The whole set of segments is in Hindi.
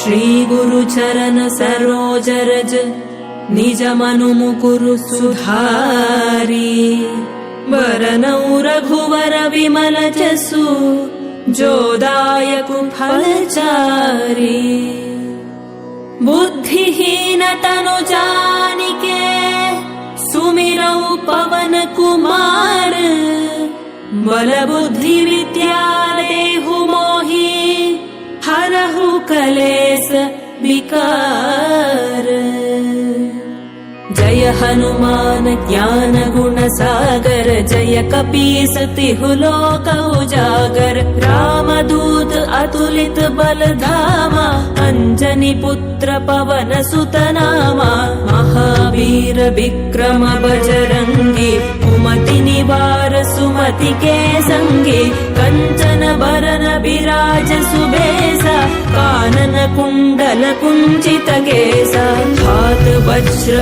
श्री गुरु चरण सरोज रज निज मनु मुकुरु सुधारी वरनौ रघुवर विमल जसु जो दायकु फलचारी बुद्धिहीन तनु जानिके सुमिरौ पवन कुमार बल बुद्धि विद्या देहु मोहि हरहु कलेस विकार। जय हनुमान ज्ञान गुण सागर जय कपीस तिहु लोक उजागर रामदूत अतुलित बल धामा अंजनी पुत्र पवन सुत नामा महावीर विक्रम बजरंगी कुमति निवार सुमति के संगी कंचन बरन विराज सुबेसा कानन कुंडल कुंचित केसा हाथ वज्र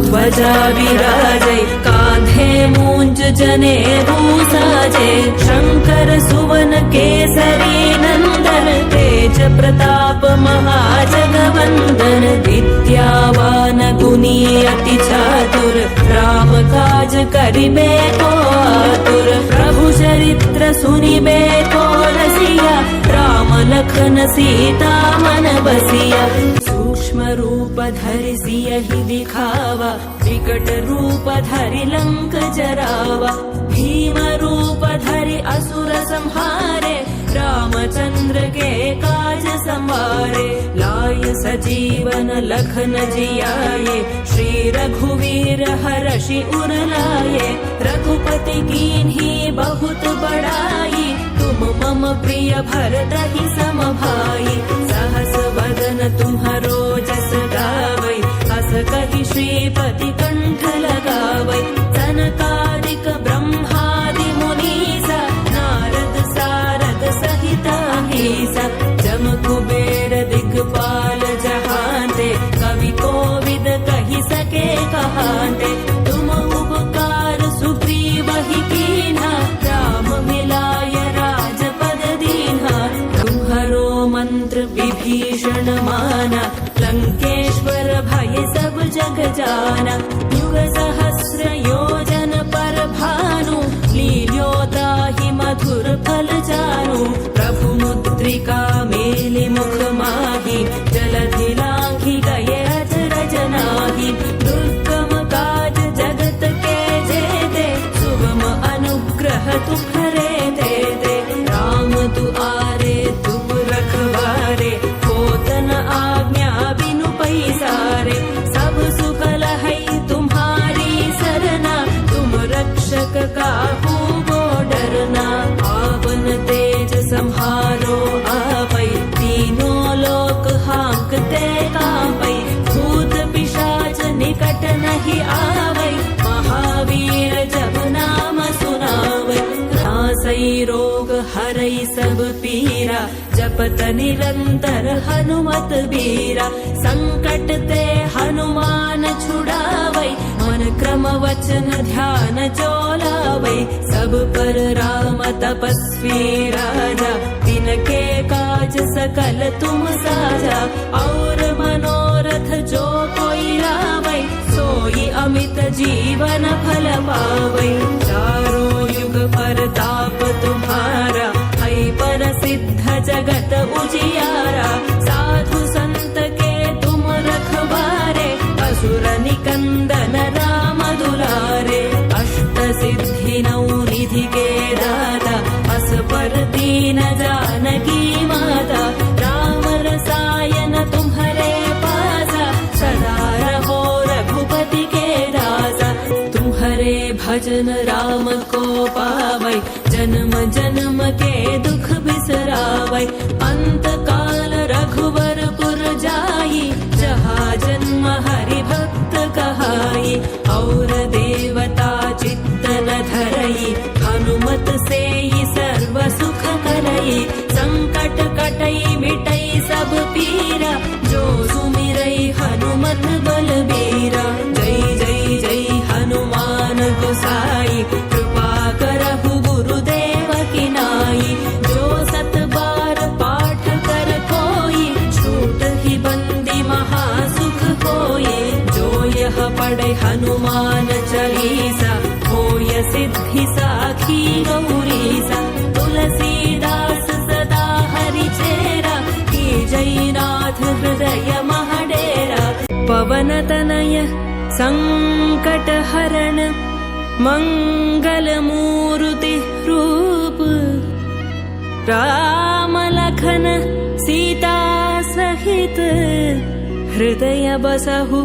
ध्वजा विराजै कांधे मूंज जनेऊ साजे शंकर सुवन केसरी नंदन तेज प्रताप महाजगवंदन विद्यावान गुणी अति चातुर राम काज करिबे को आतुर प्रभु चरित्र सुनिबे को रसिया राम लखन सीता मन बसिया सूक्ष्म रूप धरि सियहि दिखावा विकट रूप धरि लंक जरावा भीम रूप धरि असुर संहारे रामचंद्र के काज संवारे लाय सजीवन लखन जियाए श्री रघुवीर हर्षि उर लाए रघुपति कीन्ही बहुत बड़ाई तुम मम प्रिय भरतहि सम भाई सहस वदन तुम्हरो जस गावै अस कहि श्रीपति कंठ लगावै सनकादिक ब्रह्मादि मुनीसा नारद सारद सहित अहीसा जम कुबेर दिग्पाल जहांते कवि कोविद कहि सके कहांते तुम उपकार सुग्रीवहि कीन्हा राम मिलाय राजपद दीन्हा तुम्हरो मंत्र विभीषण माना लंकेश्वर भय सब जग जाना युग सहस्र योजन पर भानु लील्योताहि मधुर फल जानू प्रभु मुद्रिका मेलि मुख माहि जलधि लांघि गए अजरज नाही दुर्गम काज जगत के जेते सुगम अनुग्रह तुम्हरे दे राम दुआरे तुम रखवारे होत न आज्ञा बिनु पैसारे सब सुकल है तुम्हारी सरना तुम रक्षक काहू को डरना पावन तेज सम्हारो आपै तीनों लोक हांकते कांपै भूत पिशाच निकट नहीं आवै महावीर जब नाम सुनावै नासै रोग हरै सब पीरा जपत निरंतर हनुमत बीरा संकट ते हनुमान छुड़ावै मन क्रम वचन ध्यान जो लावै सब पर राम तपस्वी राजा तिनके काज सकल तुम साजा और मनोरथ जो कोई लावै सोई अमित जीवन फल पावै चारों युग परताप तुम्हारा है प्रसिद्ध जगत उजियारा साधु संत के तुम रखवारे असुर निकंदन राम दुलारे अष्ट सिद्धि नौ निधि के दाता असपर दीन जानकी माता राम रसायन तुम्हारे पासा सदा रहो रघुपति के दासा तुम्हारे भजन राम को पावै जन्म जन्म के दुख बिसरावै अंत काल रघुवर पुर जाई जहाँ जन्म हरि भक्त कहाई और देवता चित्तन धरई हनुमत से ही सर्व सुख करई संकट कटई मिटई सब पीरा जो सुमिरई हनुमत बलबीरा जय जय जय हनुमान गोसाई कृपा करहु गुरुदेव की नाई जो सत बार पाठ कर कोई छूट ही हनुमान चालीसा होय सिद्धि साखी गौरीसा तुलसीदास सदा हरि चेरा की जयनाथ हृदय महडेरा पवन तनय संकट हरण मंगल मूर्ति रूप राम लखन सीता सहित हृदय बसहु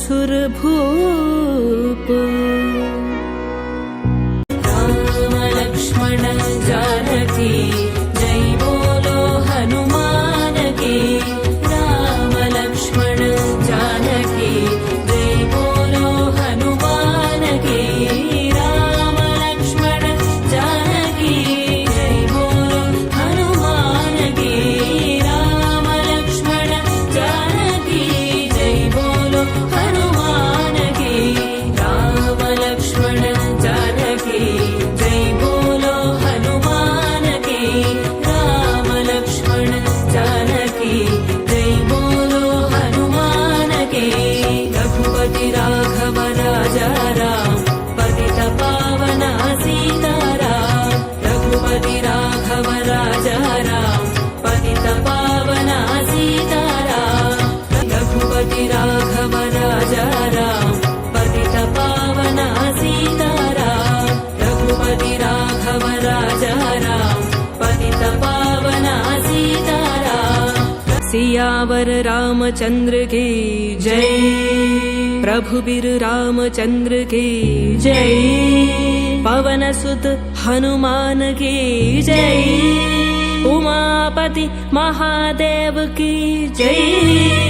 सुरभूप राम लक्ष्मण जानकी जय बोलो हनुमान की राम लक्ष्मण जानकी जय बोलो हनुमान की राम लक्ष्मण जानकी जय बोलो हनुमान की राम लक्ष्मण जानकी जय बोलो हनुमान की राम लक्ष्मण जानकी जय बोलो हनुमान की राम लक्ष्मण जानकी जय बोलो हनुमान की रघुपति राघव राजा राम पतित पावना सीताराम रघुपति राघव राजा राम पतित पावना सीताराम रघुपति राघव राजा राम पतित पावना सीताराम रघुपति राघव राजा राम पतित पावना सीताराम सियावर रामचंद्र की जय प्रभुबीर रामचंद्र की जय पवन सुत हनुमान की जय उमापति महादेव की जय।